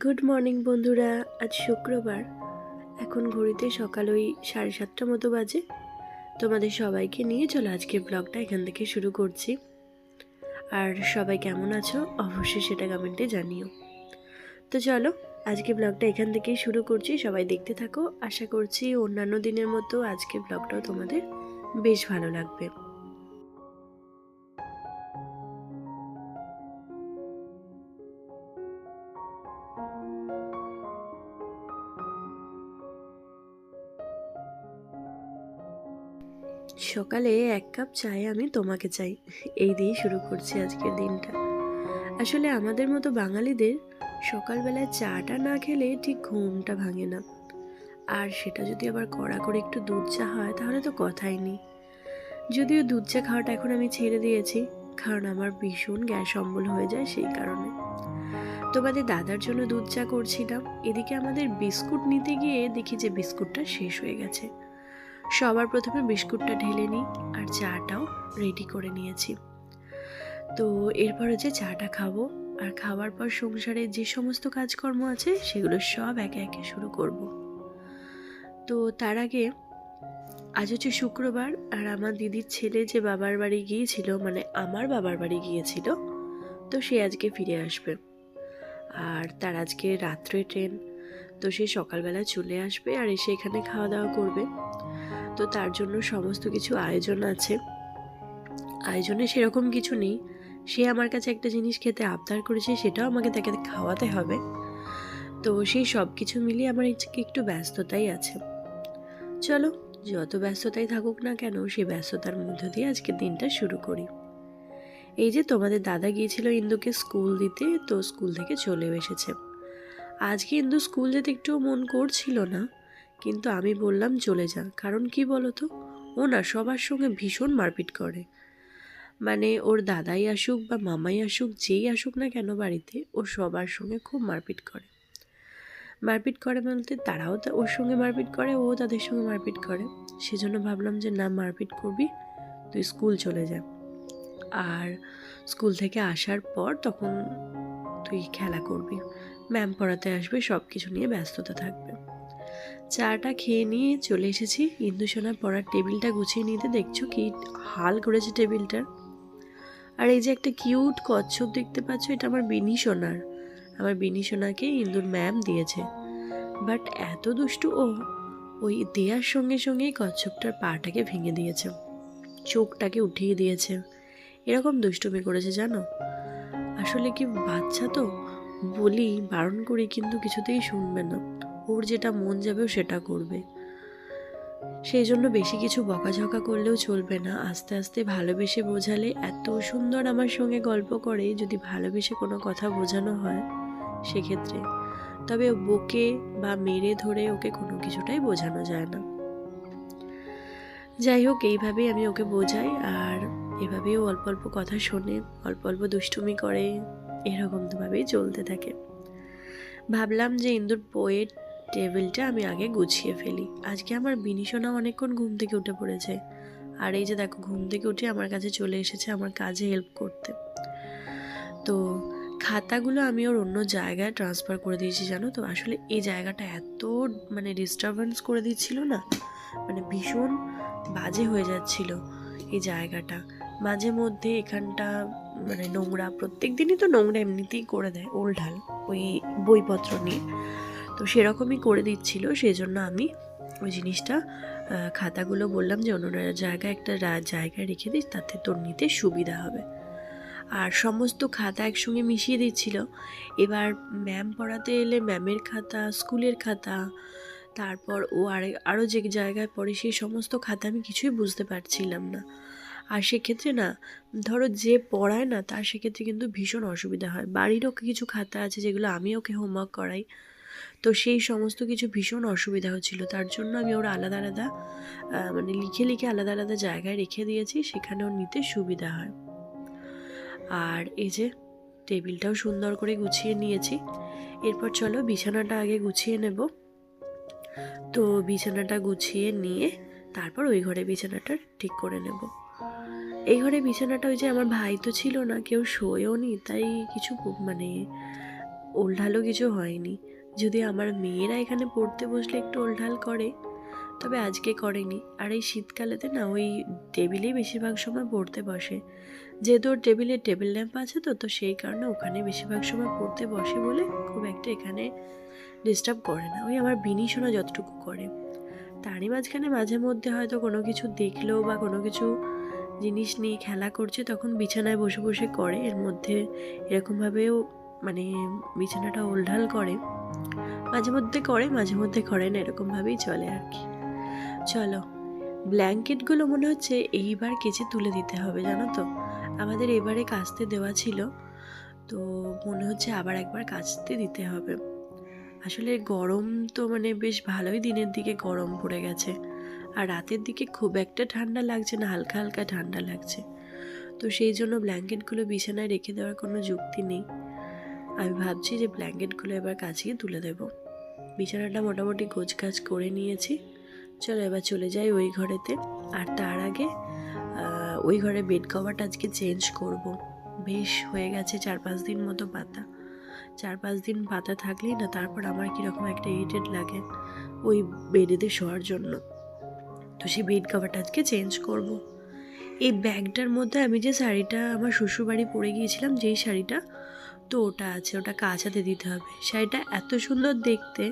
Good morning বন্ধুরা। আজ শুক্রবার, এখন ঘড়িতে সকাল ওই 7:30 মতো বাজে। তোমাদের সবাইকে নিয়ে চলো আজকে ব্লগটা এখান থেকে শুরু করছি। আর সবাই কেমন আছো অবশ্যই সেটা কমেন্টে জানিও। তো চলো আজকে ব্লগটা এখান থেকেই শুরু করছি, সবাই দেখতে থাকো। আশা করছি অন্যান্য দিনের মতো আজকে ব্লগটাও তোমাদের বেশ ভালো লাগবে। সকালে 1 কাপ চায়ে আমি তোমাকে চাই, এই দিয়েই শুরু করছি আজকের দিনটা। আসলে আমাদের মতো বাঙালিদের সকালবেলায় চাটা না খেলে ঠিক ঘুমটা ভাঙে না। আর সেটা যদি আবার কড়া করে একটু দুধ চা হয় তাহলে তো কথাই নেই। যদিও দুধ চা খাওয়াটা এখন আমি ছেড়ে দিয়েছি, কারণ আমার ভীষণ গ্যাস অম্বল হয়ে যায় সেই কারণে। তোমাদের দাদার জন্য দুধ চা করছিলাম, এদিকে আমাদের বিস্কুট নিতে গিয়ে দেখি যে বিস্কুটটা শেষ হয়ে গেছে। সবার প্রথমে বিস্কুটটা ঢেলে নিই আর চাটাও রেডি করে নিয়েছি। তো এরপর হচ্ছে চাটা খাবো, আর খাওয়ার পর সংসারে যে সমস্ত কাজকর্ম আছে সেগুলো সব একে একে শুরু করব। তো তার আগে আজ হচ্ছে শুক্রবার, আর আমার দিদির ছেলে যে বাবার বাড়ি গিয়েছিল, মানে আমার বাবার বাড়ি গিয়েছিল, তো সে আজকে ফিরে আসবে। আর তার আজকে রাত্রে ট্রেন, তো সে সকালবেলা চলে আসবে আর এসে এখানে খাওয়া দাওয়া করবে। তো তার জন্য সমস্ত কিছু আয়োজন আছে। আয়োজনে সেরকম কিছু নেই, সে আমার কাছে একটা জিনিস খেতে আবদার করেছে, সেটাও আমাকে তাকে খাওয়াতে হবে। তো সেই সব কিছু মিলিয়ে আমার একটু ব্যস্ততাই আছে। চলো, যত ব্যস্ততাই থাকুক না কেন, সেই ব্যস্ততার মধ্য দিয়ে আজকের দিনটা শুরু করি। এই যে তোমাদের দাদা গিয়েছিল ইন্দুকে স্কুল দিতে, তো স্কুল থেকে চলেও এসেছে। আজকে ইন্দু স্কুল যেতে একটু মন করছিল না, কিন্তু আমি বললাম চলে যা। কারণ কি বলতো, ও না সবার সঙ্গে ভীষণ মারপিট করে। মানে ওর দাদাই আসুক বা মামাই আসুক, যেই আসুক না কেন বাড়িতে, ও সবার সঙ্গে খুব মারপিট করে। মারপিট করে বলতে তারাও ওর সঙ্গে মারপিট করে, ও তাদের সঙ্গে মারপিট করে। সেজন্য ভাবলাম যে না, মারপিট করবি, তুই স্কুল চলে যা। আর স্কুল থেকে আসার পর তখন তুই খেলা করবি, ম্যাম পড়াতে আসবে, সব কিছু নিয়ে ব্যস্ততা থাকবে। চাটা খেয়ে নিয়ে চলে এসেছি ইন্দুসোনার পড়ার টেবিলটা গুছিয়ে নিতে। দেখছো কি হাল করেছে টেবিলটার। আর এই যে একটা কিউট কচ্ছপ দেখতে পাচ্ছ, এটা আমার বিনি সোনার। আমার বিনি সোনাকে ইন্দুর ম্যাম দিয়েছে। বাট এত দুষ্টু ও, ওই দেয়ার সঙ্গে সঙ্গেই কচ্ছপটার পাটাকে ভেঙে দিয়েছে, চোখটাকে উঠিয়ে দিয়েছে। এরকম দুষ্টুমি করেছে জানো। আসলে কি বাচ্চা তো, বলি বারণ করি কিন্তু কিছুতেই শুনবে না। ওর যেটা মন যাবে ও সেটা করবে। সেই জন্য বেশি কিছু বকাঝকা করলেও চলবে না, আস্তে আস্তে ভালোবেসে বোঝালে। এত সুন্দর আমার সঙ্গে গল্প করে, যদি ভালোবেসে কোনো কথা বোঝানো হয় সেক্ষেত্রে। তবে বকে বা মেরে ধরে ওকে কোনো কিছুটাই বোঝানো যায় না। যাই হোক, এইভাবেই আমি ওকে বোঝাই, আর এভাবেও অল্প অল্প কথা শোনে, অল্প অল্প দুষ্টুমি করে, এরকম ভাবেই চলতে থাকে। ভাবলাম যে ইন্দুর বইয়ের টেবিলটা আমি আগে গুছিয়ে ফেলি। আজকে আমার বিনিশোনা অনেকক্ষণ ঘুম থেকে উঠে পড়েছে, আর এই যে দেখো ঘুম থেকে উঠে আমার কাছে চলে এসেছে আমার কাজে হেল্প করতে। তো খাতাগুলো আমি ওর অন্য জায়গায় ট্রান্সফার করে দিয়েছি জানো তো। আসলে এই জায়গাটা এত ডিস্টারবেন্স করে দিচ্ছিল না, ভীষণ বাজে হয়ে যাচ্ছিল এই জায়গাটা। মাঝে মধ্যে এখানটা নোংরা, প্রত্যেক দিনই তো নোংরা এমনিতেই করে দেয় ওলঢাল ওই বইপত্র নিয়ে, তো সেরকমই করে দিচ্ছিল। সেই জন্য আমি ওই জিনিসটা, খাতাগুলো বললাম যে অন্য জায়গায় একটা জায়গায় রেখে দিস, তাতে তোর নিতে সুবিধা হবে। আর সমস্ত খাতা একসঙ্গে মিশিয়ে দিচ্ছিল। এবার ম্যাম পড়াতে এলে ম্যামের খাতা, স্কুলের খাতা, তারপর ও আরও যে জায়গায় পড়ে সেই সমস্ত খাতা আমি কিছুই বুঝতে পারছিলাম না। আর সেক্ষেত্রে না, ধরো যে পড়ায় না তার সেক্ষেত্রে কিন্তু ভীষণ অসুবিধা হয়। বাড়িরও কিছু খাতা আছে যেগুলো আমি ওকে হোমওয়ার্ক করাই, তো সেই সমস্ত কিছু ভীষণ অসুবিধা হচ্ছিল। তার জন্য আমি ওরা আলাদা আলাদা লিখে লিখে আলাদা আলাদা জায়গায় রেখে দিয়েছি, সেখানে ওর নিতে সুবিধা হয়। আর এই যে টেবিলটাও সুন্দর করে গুছিয়ে নিয়েছি। এরপর চলো বিছানাটা আগে গুছিয়ে নেব। তো বিছানাটা গুছিয়ে নিয়ে তারপর ওই ঘরে বিছানাটা ঠিক করে নেব। এই ঘরে বিছানাটা ওই যে আমার ভাই তো ছিল না, কেউ শোয়ও নি, তাই কিছু ওলঢালও কিছু হয়নি। যদি আমার মেয়েরা এখানে পড়তে বসলে একটু ওলঢাল করে, তবে আজকে করেনি। আর এই শীতকালেতে না ওই টেবিলেই বেশিরভাগ সময় পড়তে বসে, যেহেতু ওর টেবিলে টেবিল ল্যাম্প আছে, তো তো সেই কারণে ওখানে বেশিরভাগ সময় পড়তে বসে বলে খুব একটা এখানে ডিস্টার্ব করে না। ওই আমার বিনি সোনা যতটুকু করে, তারই মাঝখানে মাঝে মধ্যে হয়তো কোনো কিছু দেখলো বা কোনো কিছু জিনিস নিয়ে খেলা করছে, তখন বিছানায় বসে বসে করে। এর মধ্যে এরকমভাবেও মানে বিছানাটা ওলঢাল করে, মাঝে মধ্যে করে মাঝে মধ্যে করে না, এরকমভাবেই চলে আর কি। চলো, ব্ল্যাঙ্কেটগুলো মনে হচ্ছে এইবার কেচে তুলে দিতে হবে, জানো তো। আমাদের এবারে কাচতে দেওয়া ছিল, তো মনে হচ্ছে আবার একবার কাচতে দিতে হবে। আসলে গরম তো মানে বেশ ভালোই দিনের দিকে গরম পড়ে গেছে, আর রাতের দিকে খুব একটা ঠান্ডা লাগছে না, হালকা হালকা ঠান্ডা লাগছে। তো সেই জন্য ব্ল্যাঙ্কেটগুলো বিছানায় রেখে দেওয়ার কোনো যুক্তি নেই। আমি ভাবছি যে ব্ল্যাঙ্কেটগুলো এবার কাচিয়ে তুলে দেব। বিছানাটা মোটামুটি গোছগাছ করে নিয়েছি। চলো এবার চলে যাই ওই ঘরেতে। আর তার আগে ওই ঘরে বেড কভারটা আজকে চেঞ্জ করব। বেশ হয়ে গেছে 4-5 দিন মতো পাতা। 4-5 দিন পাতা থাকলেই না তারপর আমার কীরকম একটা ইরিটেট লাগে ওই বেডেতে শোয়ার জন্য। তো সেই বেড কভারটা আজকে চেঞ্জ করব। এই ব্যাগটার মধ্যে আমি যে শাড়িটা আমার শ্বশুরবাড়ি পরে গিয়েছিলাম, যেই শাড়িটা, তো ওটা আছে, ওটা কাচাতে দিতে হবে। শাড়িটা এত সুন্দর দেখতে,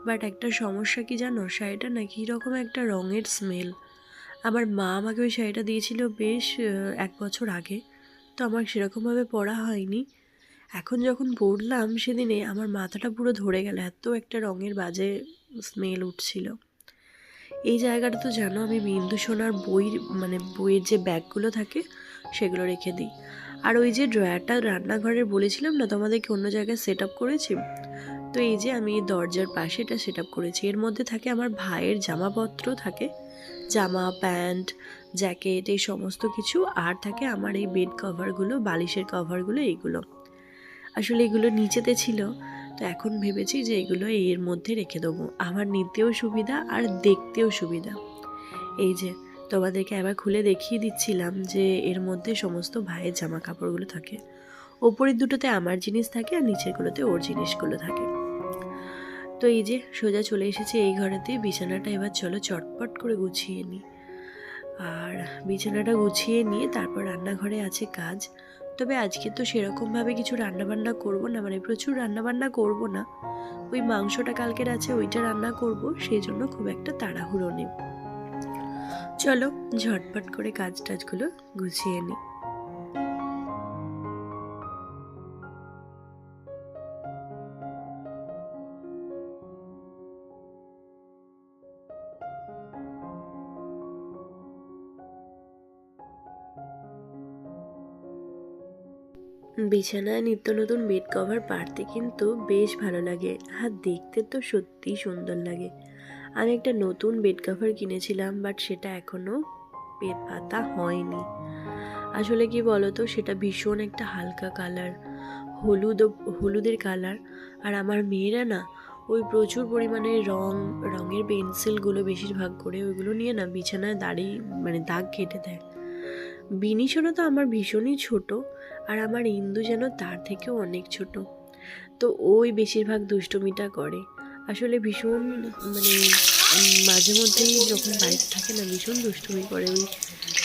বাট একটা সমস্যা কি জানো, শাড়িটা না কীরকম একটা রঙের স্মেল। আমার মা আমাকে ওই শাড়িটা দিয়েছিল বেশ 1 বছর আগে, তো আমার সেরকমভাবে পরা হয়নি। এখন যখন পরলাম সেদিনে আমার মাথাটা পুরো ধরে গেল, এত একটা রঙের বাজে স্মেল উঠছিল। এই জায়গাটা তো জানো আমি বিন্দু সোনার বইয়ের যে ব্যাগগুলো থাকে সেগুলো রেখে দিই। আর ওই যে ড্রয়ারটা রান্নাঘরের বলেছিলাম না তোমাদেরকে অন্য জায়গায় সেট আপ করেছি, তো এই যে আমি দরজার পাশে এটা সেট আপ করেছি। এর মধ্যে থাকে আমার ভাইয়ের জামাপত্র থাকে, জামা, প্যান্ট, জ্যাকেট, এই সমস্ত কিছু। আর থাকে আমার এই বেড কভারগুলো, বালিশের কভারগুলো, এইগুলো। আসলে এগুলো নিচেতে ছিল, তো এখন ভেবেছি যে এগুলো এর মধ্যে রেখে দেবো, আমার নিতেও সুবিধা আর দেখতেও সুবিধা। এই যে তোমাদেরকে আবার খুলে দেখিয়ে দিচ্ছিলাম যে এর মধ্যে সমস্ত ভাইয়ের জামা কাপড়গুলো থাকে। ওপরের দুটোতে আমার জিনিস থাকে আর নিচেরগুলোতে ওর জিনিসগুলো থাকে। তো এই যে সোজা চলে এসেছি এই ঘরেতে। বিছানাটা এবার চলো চটপট করে গুছিয়ে নিই। আর বিছানাটা গুছিয়ে নিয়ে তারপর রান্নাঘরে আছে কাজ। তবে আজকে তো সেরকমভাবে কিছু রান্নাবান্না করব না, মানে প্রচুর রান্নাবান্না করব না। ওই মাংসটা কালকের আছে, ওইটা রান্না করব, সেই জন্য খুব একটা তাড়াহুড়ো নেই। চলো ঝটপট করে কাজ টাজগুলো গুছিয়ে নিই। বিছানায় নিত্য নতুন বেড কভার পাড়তে কিন্তু বেশ ভালো লাগে, আর দেখতে তো সত্যিই সুন্দর লাগে। আমি একটা নতুন বেড কভার কিনেছিলাম, বাট সেটা এখনও পাতা হয়নি। আসলে কি বলতো, সেটা ভীষণ একটা হালকা কালার, হলুদের কালার। আর আমার মেয়েরা না ওই প্রচুর পরিমাণে রঙের পেন্সিলগুলো বেশিরভাগ করে ওইগুলো নিয়ে না বিছানায় দাগ কেটে দেয়। বিনি সোনা তো আমার ভীষণই ছোট, আর আমার ইন্দু যেন তার থেকেও অনেক ছোট। তো ওই বেশিরভাগ দুষ্টুমিটা করে। আসলে ভীষণ মাঝে মধ্যেই যখন বাড়িতে থাকে না ভীষণ দুষ্টুমি করে, ওই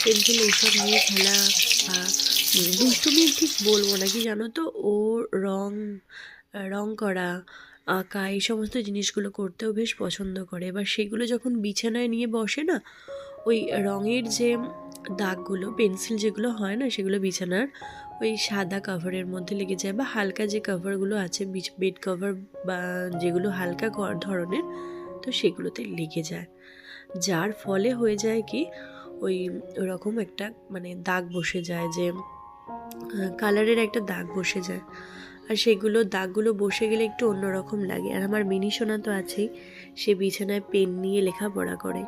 পেন্সিল এইসব নিয়ে খেলা বা দুষ্টুমি ঠিক বলবো না, কি জানো তো, ও রং রং করা, আঁকা, এই সমস্ত জিনিসগুলো করতেও বেশ পছন্দ করে। এবার সেগুলো যখন বিছানায় নিয়ে বসে না, ওই রঙের যে দাগগুলো, পেন্সিল যেগুলো হয় না, সেগুলো বিছানার ওই সাদা কভারের মধ্যে লেগে যায়, বা হালকা যে কভারগুলো আছে বেড কভার বা যেগুলো হালকা ধরনের, তো সেগুলোতে লেগে যায়। যার ফলে হয়ে যায় কি, ওই ওরকম একটা দাগ বসে যায়, যে কালারের একটা দাগ বসে যায়। আর সেগুলো দাগগুলো বসে গেলে একটু অন্যরকম লাগে। আর আমার মিনি সোনা তো আছেই, সে বিছানায় পেন নিয়ে লেখাপড়া করে।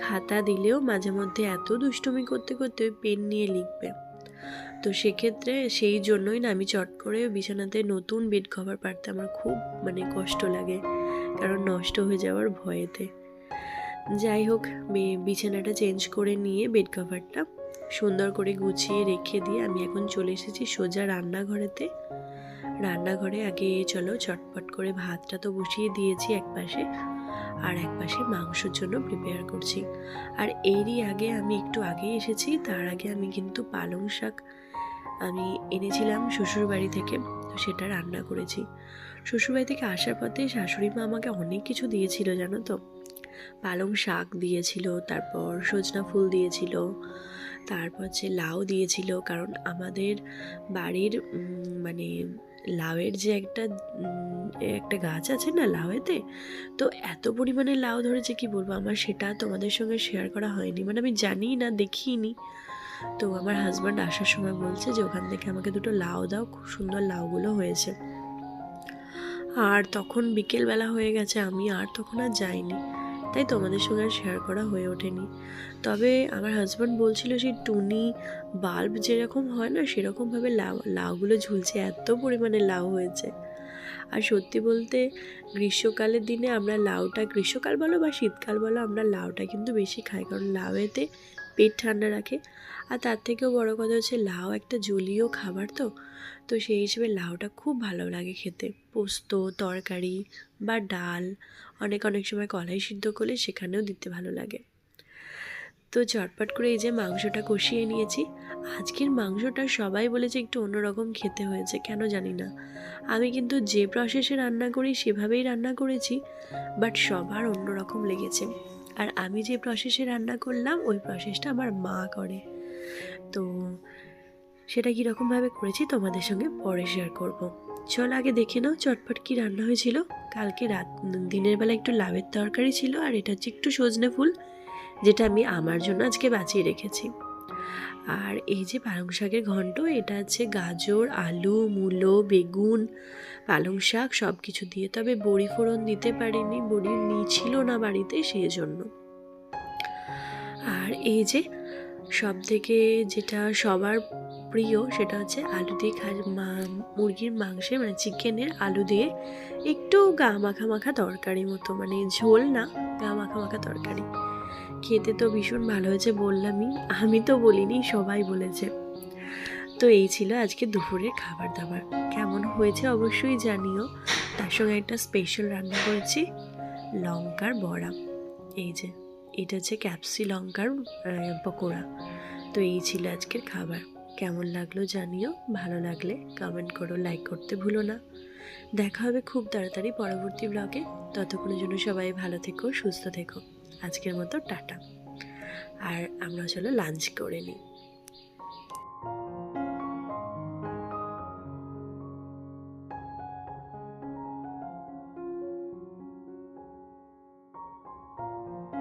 খাতা দিলেও মাঝে মধ্যে এত দুষ্টুমি করতে করতে ওই পেন নিয়ে লিখবে। তো সেক্ষেত্রে সেই জন্যই না আমি চট করে বিছানাতে নতুন বেড কভার পাড়তে আমার খুব কষ্ট লাগে, কারণ নষ্ট হয়ে যাওয়ার ভয়েতে। যাই হোক, বিছানাটা চেঞ্জ করে নিয়ে বেড কভারটা সুন্দর করে গুছিয়ে রেখে দিয়ে আমি এখন চলে এসেছি সোজা রান্নাঘরেতে। রান্নাঘরে আগে চলো চটপট করে ভাতটা তো বসিয়ে দিয়েছি একপাশে, আর একপাশে মাংসের জন্য প্রিপেয়ার করছি। আর এরই আগে আমি একটু আগেই এসেছি, তার আগে আমি কিন্তু পালং শাক আমি এনেছিলাম শ্বশুরবাড়ি থেকে, তো সেটা রান্না করেছি। শ্বশুরবাড়ি থেকে আসার পথে শাশুড়ি মা আমাকে অনেক কিছু দিয়েছিল জানো তো। পালং শাক দিয়েছিল, তারপর সজনা ফুল দিয়েছিল, তারপর হচ্ছে লাউ দিয়েছিল, কারণ আমাদের বাড়ির মানে লাউয়ের যে একটা গাছ আছে না লাউয়েতে, তো এত পরিমাণে লাউ ধরেছে কি বলবো, আমার সেটা তোমাদের সঙ্গে শেয়ার করা হয়নি, মানে আমি জানি না, দেখিনি। তো আমার হাজব্যান্ড আসার সময় বলছে যে ওখান থেকে আমাকে দুটো লাউ দাও, খুব সুন্দর লাউগুলো হয়েছে। আর তখন বিকেলবেলা হয়ে গেছে, আমি আর তখন আর যাইনি, তাই তোমাদের সঙ্গে আর শেয়ার করা হয়ে ওঠেনি। তবে আমার হাজব্যান্ড বলছিল সেই টুনি বাল্ব যেরকম হয় না, সেরকমভাবে লাউগুলো ঝুলছে, এত পরিমাণে লাউ হয়েছে। আর সত্যি বলতে গ্রীষ্মকালের দিনে আমরা লাউটা, গ্রীষ্মকাল বলো বা শীতকাল বলো, আমরা লাউটা কিন্তু বেশি খাই, কারণ লাউয়েতে পেট ঠান্ডা রাখে। আর তার থেকেও বড় কথা হচ্ছে লাউ একটা জলীয় খাবার, তো তো সেই হিসেবে লাউটা খুব ভালো লাগে খেতে, পোস্ত তরকারি বা ডাল, অনেক অনেক সময় কলাই সিদ্ধ করলে সেখানেও দিতে ভালো লাগে। তো চটপট করে এই যে মাংসটা কষিয়ে নিয়েছি। আজকের মাংসটা সবাই বলেছে একটু অন্যরকম খেতে হয়েছে, কেন জানি না। আমি কিন্তু যে প্রসেসে রান্না করি সেভাবেই রান্না করেছি, বাট সবার অন্যরকম লেগেছে। আর আমি যে প্রসেসে রান্না করলাম ওই প্রসেসটা আমার মা করে, তো সেটা কীরকমভাবে করেছি তোমাদের সঙ্গে পরে শেয়ার করব। চল আগে দেখে নাও চটপট কি রান্না হয়েছিল। কালকে দিনের বেলা একটু লাউয়ের তরকারি ছিল, আর এটা হচ্ছে একটু সজনে ফুল, যেটা আমি আমার জন্য আজকে বাঁচিয়ে রেখেছি। আর এই যে পালং শাকের ঘন্ট, এটা আছে গাজর, আলু, মূলো, বেগুন, পালং শাক সব কিছু দিয়ে, তবে বড়ি ফোড়ন দিতে পারিনি, বড়ি ছিল না বাড়িতে, সেই জন্য। আর এই যে সব থেকে যেটা সবার প্রিয় সেটা হচ্ছে আলু দিয়ে মুরগির মাংসে, মানে চিকেনের আলু দিয়ে একটু গা মাখা মাখা তরকারি মতো, মানে ঝোল না, গা মাখা মাখা তরকারি। খেতে তো ভীষণ ভালো হয়েছে বললামই, আমি তো বলিনি, সবাই বলেছে। তো এই ছিল আজকে দুপুরের খাবার দাবার, কেমন হয়েছে অবশ্যই জানিও। তার সঙ্গে একটা স্পেশাল রান্না করেছি, লঙ্কার বড়া। এই যে এটা হচ্ছে ক্যাপসি লঙ্কার পকোড়া। তো এই ছিল আজকের খাবার, কেমন লাগলো জানিও, ভালো লাগলে কমেন্ট করো, লাইক করতে ভুলো না। দেখা হবে খুব তাড়াতাড়ি পরবর্তী ব্লগে, ততক্ষণের জন্য সবাই ভালো থেকো, সুস্থ থেকো। আজকের মতো টাটা। আর আমরা চলো লাঞ্চ করে নিই।